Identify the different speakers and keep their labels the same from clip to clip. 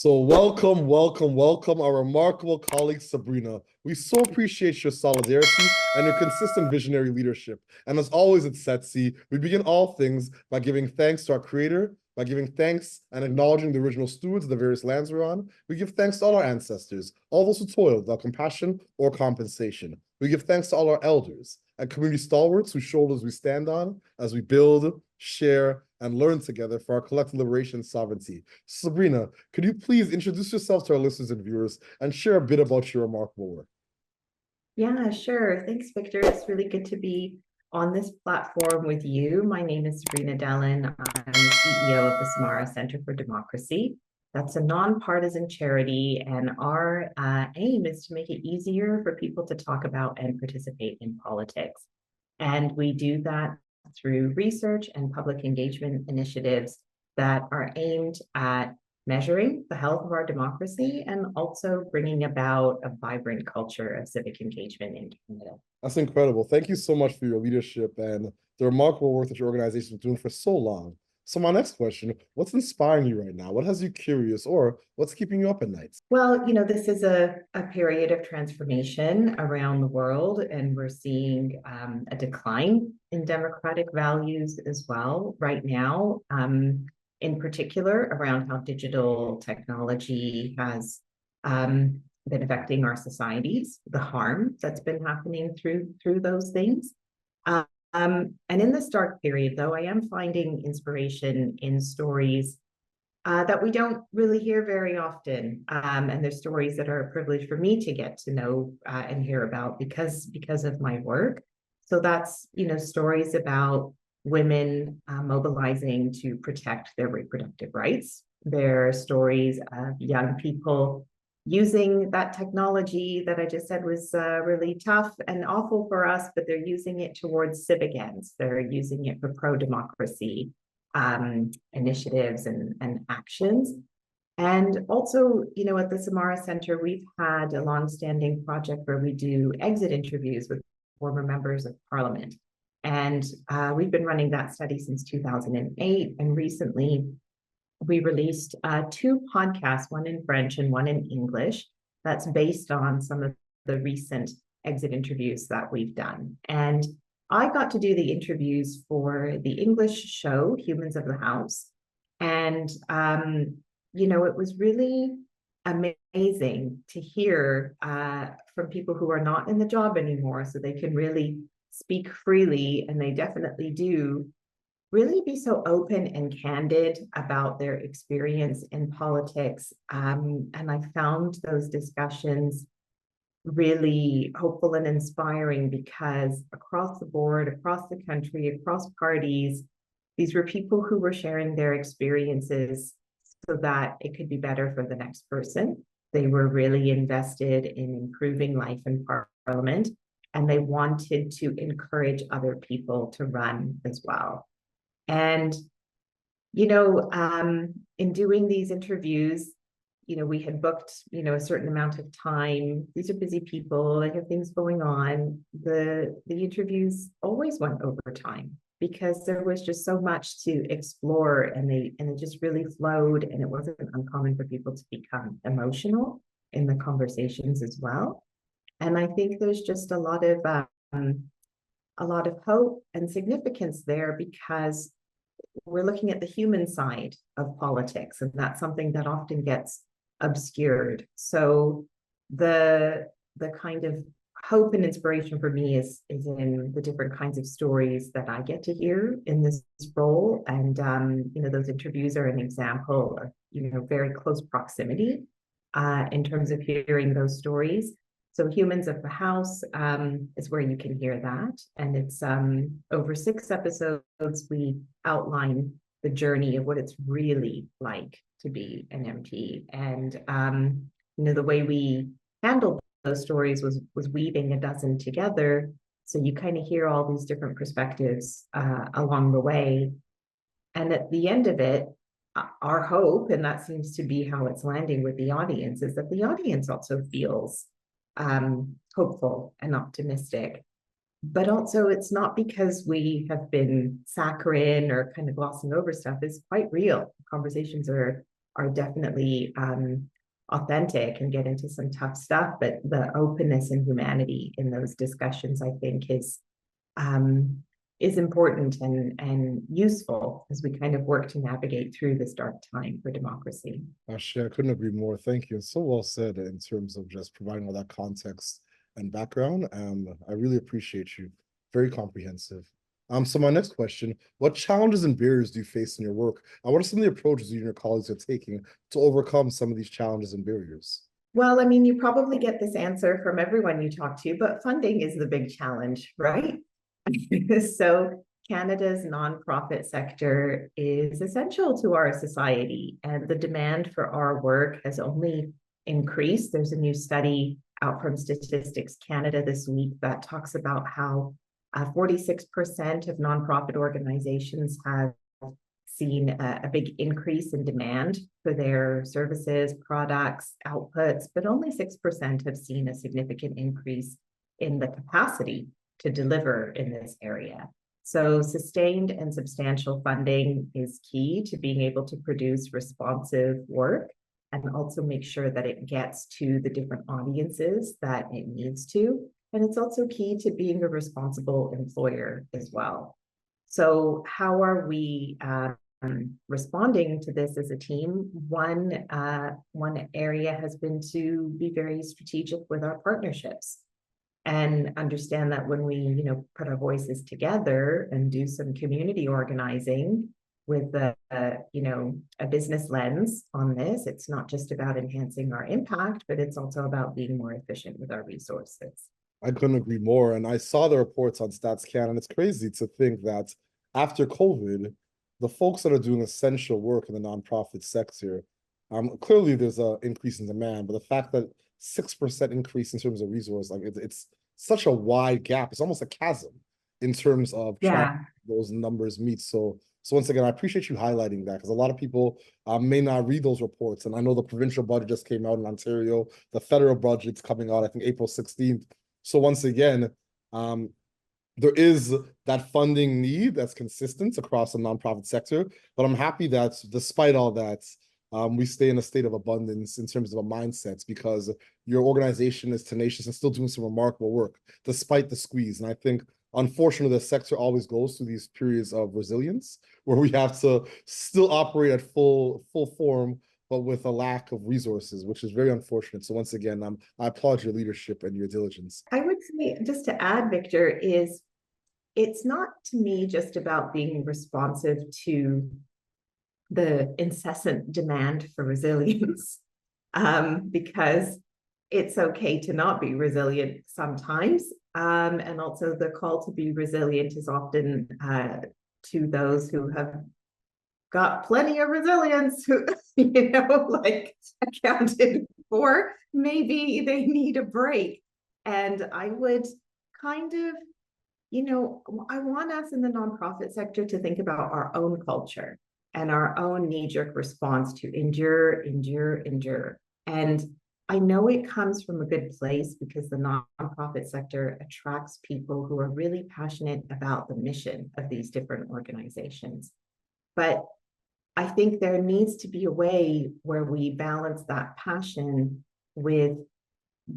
Speaker 1: So welcome, our remarkable colleague Sabreena. We so appreciate your solidarity and your consistent visionary leadership. And as always at SETC, we begin all things by giving thanks to our creator, by giving thanks and acknowledging the original stewards of the various lands we're on. We give thanks to all our ancestors, all those who toiled without compassion or compensation. We give thanks to all our elders and community stalwarts whose shoulders we stand on as we build, share, and learn together for our collective liberation and sovereignty. Sabreena, could you please introduce yourself to our listeners and viewers and share a bit about your remarkable work?
Speaker 2: Yeah, sure. Thanks, Victor. It's really good to be on this platform with you. My name is Sabreena Delhon. I'm CEO of the Samara Centre for Democracy. That's a non-partisan charity, and our aim is to make it easier for people to talk about and participate in politics. And we do that through research and public engagement initiatives that are aimed at measuring the health of our democracy and also bringing about a vibrant culture of civic engagement in Canada.
Speaker 1: That's incredible. Thank you so much for your leadership and the remarkable work that your organization has been doing for so long. So my next question, what's inspiring you right now? What has you curious, or what's keeping you up at night?
Speaker 2: Well, this is a period of transformation around the world, and we're seeing a decline in democratic values as well right now, in particular around how digital technology has been affecting our societies, the harm that's been happening through those things. And in this dark period, though, I am finding inspiration in stories that we don't really hear very often. And they're stories that are a privilege for me to get to know and hear about because of my work. So that's, stories about women mobilizing to protect their reproductive rights. There are stories of young people using that technology that I just said was really tough and awful for us, but they're using it towards civic ends. They're using it for pro-democracy initiatives and actions. And also, at the Samara Centre, we've had a longstanding project where we do exit interviews with former members of Parliament. And we've been running that study since 2008. And recently, we released two podcasts, one in French and one in English, that's based on some of the recent exit interviews that we've done. And I got to do the interviews for the English show, Humans of the House. And, it was really amazing to hear from people who are not in the job anymore, so they can really speak freely, and they definitely do really be so open and candid about their experience in politics. And I found those discussions really hopeful and inspiring because across the board, across the country, across parties, these were people who were sharing their experiences so that it could be better for the next person. They were really invested in improving life in Parliament, and they wanted to encourage other people to run as well. And, in doing these interviews, we had booked, a certain amount of time. These are busy people, they have things going on. The interviews always went over time because there was just so much to explore, and it just really flowed, and it wasn't uncommon for people to become emotional in the conversations as well. And I think there's just a lot of hope and significance there because we're looking at the human side of politics, and that's something that often gets obscured. So the kind of hope and inspiration for me is in the different kinds of stories that I get to hear in this role. And those interviews are an example of very close proximity in terms of hearing those stories. So Humans of the House is where you can hear that. And it's over 6 episodes, we outline the journey of what it's really like to be an MP. And, the way we handled those stories was weaving a dozen together. So you kind of hear all these different perspectives along the way. And at the end of it, our hope, and that seems to be how it's landing with the audience, is that the audience also feels hopeful and optimistic. But also it's not because we have been saccharine or kind of glossing over stuff. It's quite real. Conversations are are definitely authentic and get into some tough stuff, but the openness and humanity in those discussions, I think, is important and useful as we kind of work to navigate through this dark time for democracy.
Speaker 1: Actually, I couldn't agree more. Thank you. So well said in terms of just providing all that context and background. I really appreciate you. Very comprehensive. So my next question, what challenges and barriers do you face in your work? And what are some of the approaches you and your colleagues are taking to overcome some of these challenges and barriers?
Speaker 2: Well, I mean, you probably get this answer from everyone you talk to, but funding is the big challenge, right? So Canada's nonprofit sector is essential to our society, and the demand for our work has only increased. There's a new study out from Statistics Canada this week that talks about how 46% of nonprofit organizations have seen a big increase in demand for their services, products, outputs, but only 6% have seen a significant increase in the capacity to deliver in this area. So sustained and substantial funding is key to being able to produce responsive work and also make sure that it gets to the different audiences that it needs to. And it's also key to being a responsible employer as well. So how are we responding to this as a team? One area has been to be very strategic with our partnerships and understand that when we, put our voices together and do some community organizing with a business lens on this, it's not just about enhancing our impact, but it's also about being more efficient with our resources.
Speaker 1: I couldn't agree more. And I saw the reports on Stats Canada, and it's crazy to think that after COVID, the folks that are doing essential work in the nonprofit sector, clearly there's an increase in demand, but the fact that 6% increase in terms of resource, like it's such a wide gap. It's almost a chasm in terms of trying those numbers meet. So once again, I appreciate you highlighting that, because a lot of people may not read those reports. And I know the provincial budget just came out in Ontario. The federal budget's coming out, I think, April 16th. So once again, there is that funding need that's consistent across the nonprofit sector. But I'm happy that despite all that, we stay in a state of abundance in terms of a mindset, because your organization is tenacious and still doing some remarkable work despite the squeeze. And I think, unfortunately, the sector always goes through these periods of resilience where we have to still operate at full form, but with a lack of resources, which is very unfortunate. So once again, I applaud your leadership and your diligence.
Speaker 2: I would say, just to add, Victor, it's not to me just about being responsive to the incessant demand for resilience, because it's okay to not be resilient sometimes. And also the call to be resilient is often to those who have got plenty of resilience, who, accounted for, maybe they need a break. And I would kind of, I want us in the nonprofit sector to think about our own culture and our own knee-jerk response to endure. And I know it comes from a good place, because the nonprofit sector attracts people who are really passionate about the mission of these different organizations. But I think there needs to be a way where we balance that passion with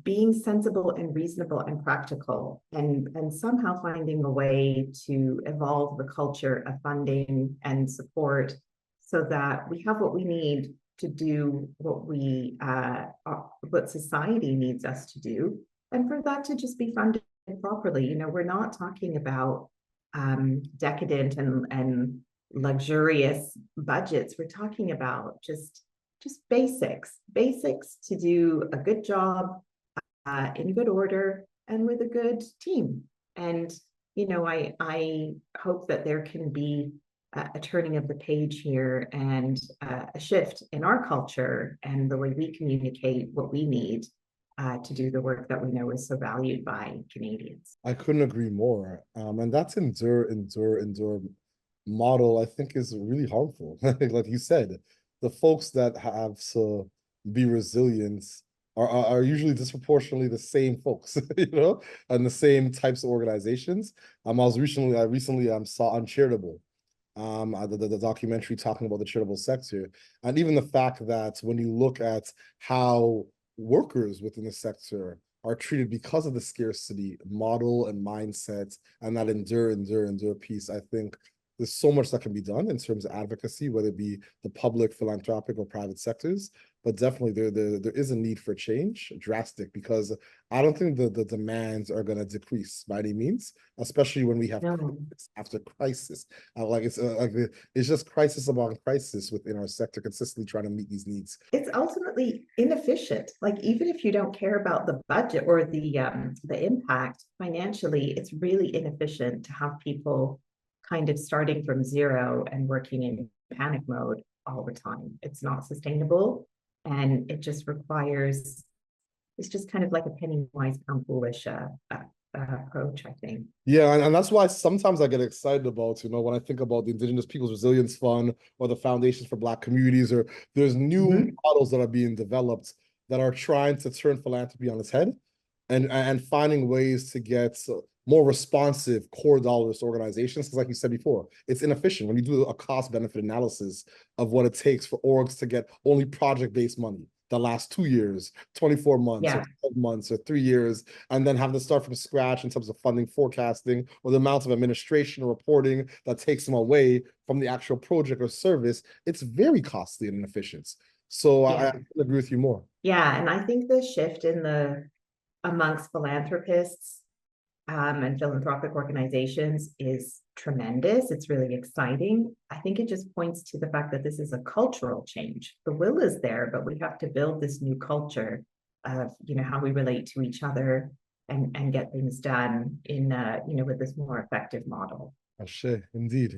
Speaker 2: being sensible and reasonable and practical, and somehow finding a way to evolve the culture of funding and support so that we have what we need to do what society needs us to do, and for that to just be funded properly. We're not talking about decadent and luxurious budgets. We're talking about just basics to do a good job in good order and with a good team. And I hope that there can be a turning of the page here, and a shift in our culture and the way we communicate what we need to do the work that we know is so valued by Canadians.
Speaker 1: I couldn't agree more. And that's endure model, I think, is really harmful. Like you said, the folks that have to be resilient are usually disproportionately the same folks, and the same types of organizations. I recently saw Uncharitable, the documentary talking about the charitable sector, and even the fact that when you look at how workers within the sector are treated because of the scarcity model and mindset and that endure piece, I think there's so much that can be done in terms of advocacy, whether it be the public, philanthropic, or private sectors. But definitely there is a need for change, drastic, because I don't think the demands are going to decrease by any means, especially when we have
Speaker 2: No.
Speaker 1: after crisis. It's just crisis upon crisis within our sector, consistently trying to meet these needs.
Speaker 2: It's ultimately inefficient. Like, even if you don't care about the budget or the impact financially, it's really inefficient to have people kind of starting from zero and working in panic mode all the time. It's not sustainable, and it just requires, it's just kind of like a penny wise pound foolish approach, I think.
Speaker 1: Yeah, and that's why sometimes I get excited about, when I think about the Indigenous Peoples Resilience Fund or the Foundations for Black Communities, or there's new models that are being developed that are trying to turn philanthropy on its head and finding ways to get more responsive core dollars to organizations. Because like you said before, it's inefficient when you do a cost benefit analysis of what it takes for orgs to get only project-based money the last 2 years, 24 months, or 12 months, or 3 years, and then have to start from scratch in terms of funding forecasting or the amount of administration or reporting that takes them away from the actual project or service. It's very costly and inefficient. So I agree with you more.
Speaker 2: Yeah, and I think the shift amongst philanthropists and philanthropic organizations is tremendous. It's really exciting. I think it just points to the fact that this is a cultural change. The will is there, but we have to build this new culture of, how we relate to each other and get things done in, with this more effective model.
Speaker 1: Ashe, indeed.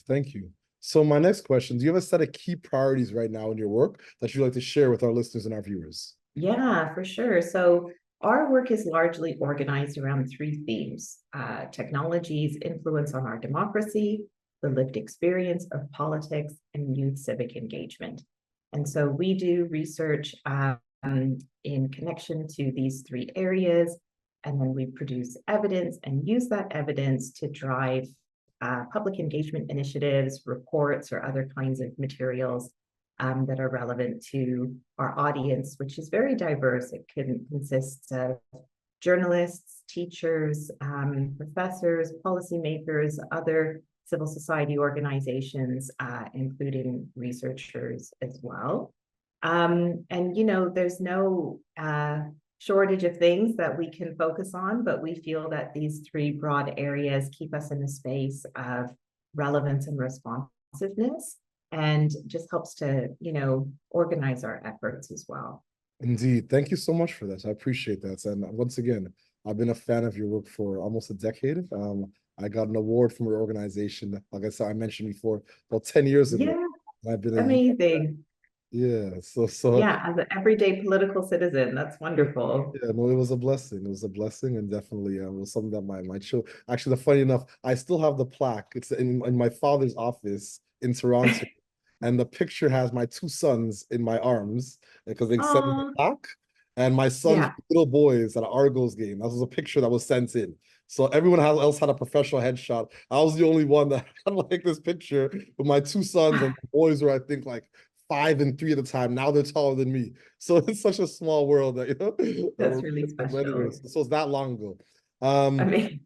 Speaker 1: Thank you. So my next question, do you have a set of key priorities right now in your work that you'd like to share with our listeners and our viewers?
Speaker 2: Yeah, for sure. So our work is largely organized around 3 themes: technology's influence on our democracy, the lived experience of politics, and youth civic engagement. And so we do research in connection to these 3 areas, and then we produce evidence and use that evidence to drive public engagement initiatives, reports, or other kinds of materials that are relevant to our audience, which is very diverse. It consists of journalists, teachers, professors, policymakers, other civil society organizations, including researchers as well. And, there's no shortage of things that we can focus on, but we feel that these 3 broad areas keep us in a space of relevance and responsiveness, and just helps to, organize our efforts as well.
Speaker 1: Indeed. Thank you so much for that. I appreciate that. And once again, I've been a fan of your work for almost a decade. I got an award from your organization, like I said, I mentioned before, about 10 years ago.
Speaker 2: Yeah,
Speaker 1: I've been
Speaker 2: amazing.
Speaker 1: Yeah, so
Speaker 2: yeah, as an everyday political citizen, that's wonderful.
Speaker 1: Yeah, no, it was a blessing. It was a blessing, and definitely it was something that my child. Actually, funny enough, I still have the plaque. It's in my father's office in Toronto, and the picture has my 2 sons in my arms because they sent me the plaque, and my son's little boys at an Argos game. That was a picture that was sent in. So everyone else had a professional headshot. I was the only one that had like this picture with my 2 sons, and the boys were, I think, like 5 and 3 at the time. Now they're taller than me. So it's such a small world that,
Speaker 2: That's really special.
Speaker 1: Anyways, so it's that long ago.
Speaker 2: Amazing.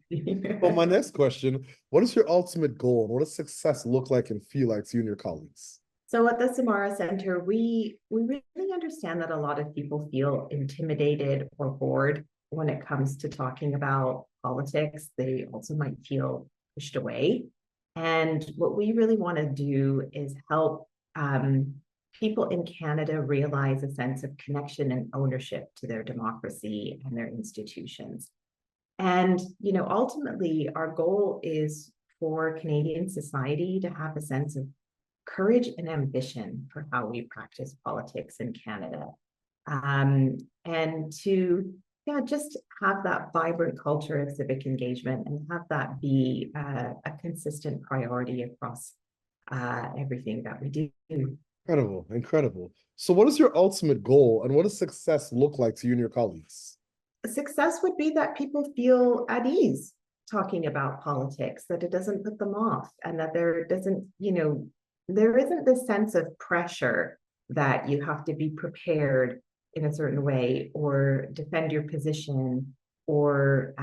Speaker 1: So my next question, what is your ultimate goal, and what does success look like and feel like to you and your colleagues?
Speaker 2: So at the Samara Centre, we really understand that a lot of people feel intimidated or bored when it comes to talking about politics. They also might feel pushed away. And what we really want to do is help people in Canada realize a sense of connection and ownership to their democracy and their institutions. And, ultimately, our goal is for Canadian society to have a sense of courage and ambition for how we practice politics in Canada. And to just have that vibrant culture of civic engagement and have that be a consistent priority across everything that we do.
Speaker 1: Incredible. So what is your ultimate goal, and what does success look like to you and your colleagues?
Speaker 2: Success would be that people feel at ease talking about politics, that it doesn't put them off, and that there doesn't, there isn't this sense of pressure that you have to be prepared in a certain way or defend your position or,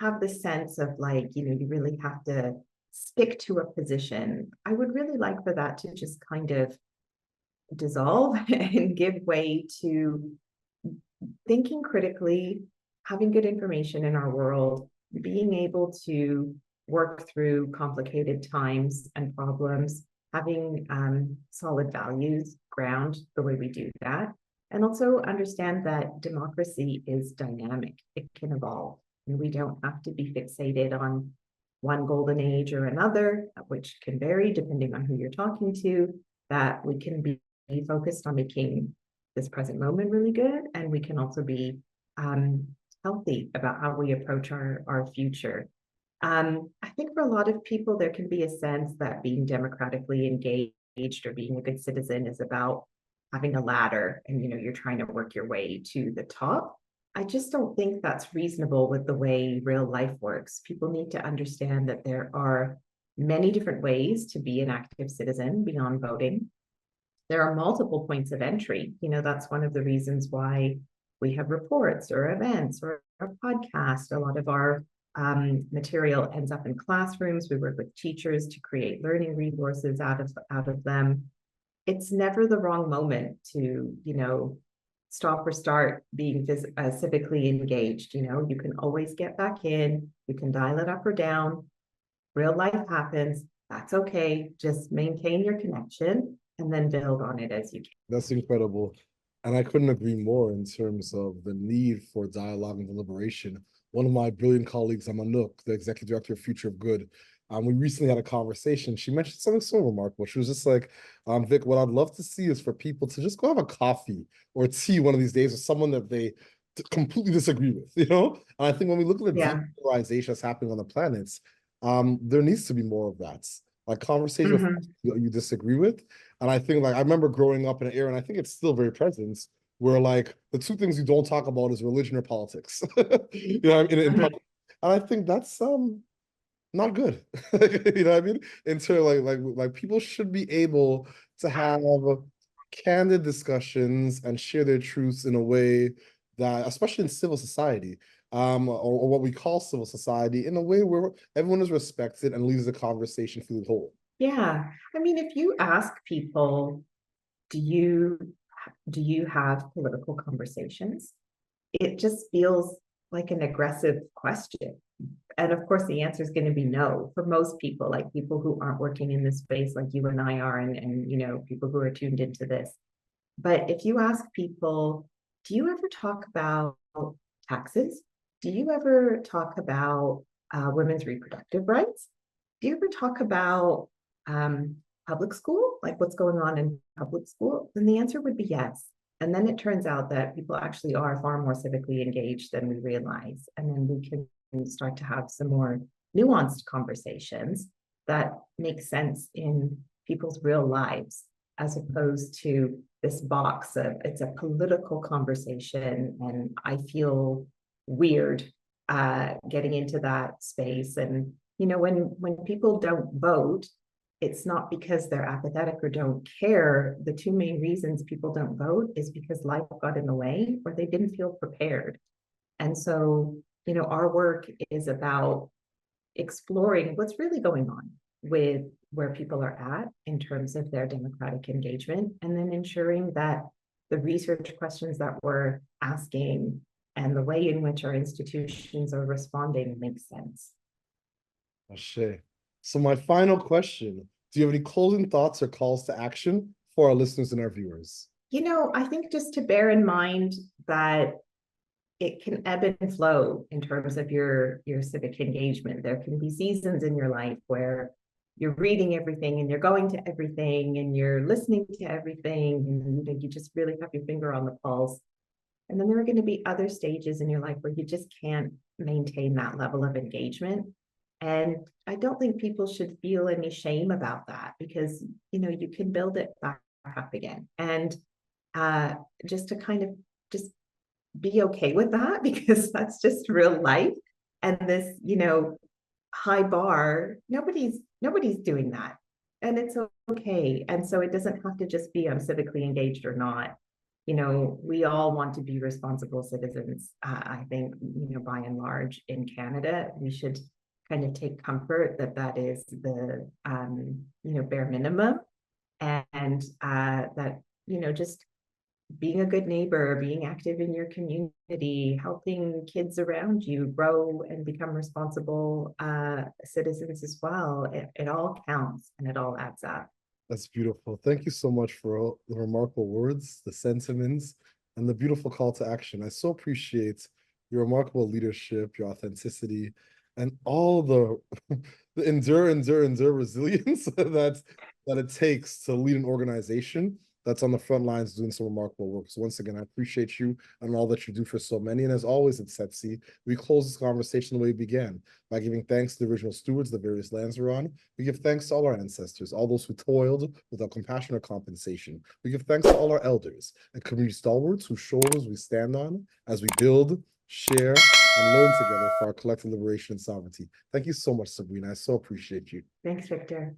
Speaker 2: have the sense of like, you really have to stick to a position. I would really like for that to just kind of dissolve and give way to thinking critically, having good information in our world, being able to work through complicated times and problems, having solid values ground the way we do that, and also understand that democracy is dynamic. It can evolve, and we don't have to be fixated on one golden age or another, which can vary depending on who you're talking to, that we can be focused on making this present moment really good, and we can also be healthy about how we approach our future. I think for a lot of people, there can be a sense that being democratically engaged or being a good citizen is about having a ladder and you're trying to work your way to the top. I just don't think that's reasonable with the way real life works. People need to understand that there are many different ways to be an active citizen beyond voting. There are multiple points of entry. That's one of the reasons why we have reports or events or a podcast. A lot of our material ends up in classrooms. We work with teachers to create learning resources out of them. It's never the wrong moment to, stop or start being civically engaged. You can always get back in. You can dial it up or down. Real life happens. That's okay. Just maintain your connection and then build on it as you can.
Speaker 1: That's incredible. And I couldn't agree more in terms of the need for dialogue and deliberation. One of my brilliant colleagues, Amanouk, the executive director of Future of Good, we recently had a conversation. She mentioned something so remarkable. She was just like, Vic, what I'd love to see is for people to just go have a coffee or tea one of these days with someone that they completely disagree with, And I think when we look at the depolarization that's happening on the planets, there needs to be more of that. Like conversation with you disagrry with. And I think I remember growing up in an era, and I think it's still very present, where like the two things you don't talk about is religion or politics. And I think that's not good. You know what I mean? In terms like people should be able to have candid discussions and share their truths in a way that, especially in civil society, or what we call civil society, in a way where everyone is respected and leaves the conversation feeling whole.
Speaker 2: Yeah. I mean, if you ask people, do you have political conversations? It just feels like an aggressive question. And of course, the answer is going to be no for most people, like people who aren't working in this space like you and I are, and people who are tuned into this. But if you ask people, do you ever talk about taxes? Do you ever talk about women's reproductive rights? Do you ever talk about public school, like what's going on in public school? Then the answer would be yes. And then it turns out that people actually are far more civically engaged than we realize. And then we can start to have some more nuanced conversations that make sense in people's real lives, as opposed to this box of it's a political conversation and I feel weird getting into that space. And when people don't vote, it's not because they're apathetic or don't care. The two main reasons people don't vote is because life got in the way or they didn't feel prepared. And so, our work is about exploring what's really going on with where people are at in terms of their democratic engagement, and then ensuring that the research questions that we're asking and the way in which our institutions are responding makes sense.
Speaker 1: Ashe. So my final question, do you have any closing thoughts or calls to action for our listeners and our viewers?
Speaker 2: I think just to bear in mind that it can ebb and flow in terms of your civic engagement. There can be seasons in your life where you're reading everything and you're going to everything and you're listening to everything and you just really have your finger on the pulse. And then there are going to be other stages in your life where you just can't maintain that level of engagement. And I don't think people should feel any shame about that, because you can build it back up again. And just to kind of just be okay with that, because that's just real life. and this, high bar, nobody's doing that. And it's okay. And so it doesn't have to just be I'm civically engaged or not. We all want to be responsible citizens. I think, by and large in Canada, we should kind of take comfort that that is the, bare minimum. And that, just being a good neighbor, being active in your community, helping kids around you grow and become responsible citizens as well. It all counts and it all adds up.
Speaker 1: That's beautiful. Thank you so much for all the remarkable words, the sentiments, and the beautiful call to action. I so appreciate your remarkable leadership, your authenticity, and all the the endure resilience that it takes to lead an organization that's on the front lines doing some remarkable work. So once again, I appreciate you and all that you do for so many. And as always at CETSI, we close this conversation the way we began, by giving thanks to the original stewards, the various lands we're on. We give thanks to all our ancestors, all those who toiled without compassion or compensation. We give thanks to all our elders and community stalwarts whose shoulders we stand on as we build, share, and learn together for our collective liberation and sovereignty. Thank you so much, Sabreena. I so appreciate you.
Speaker 2: Thanks, Victor.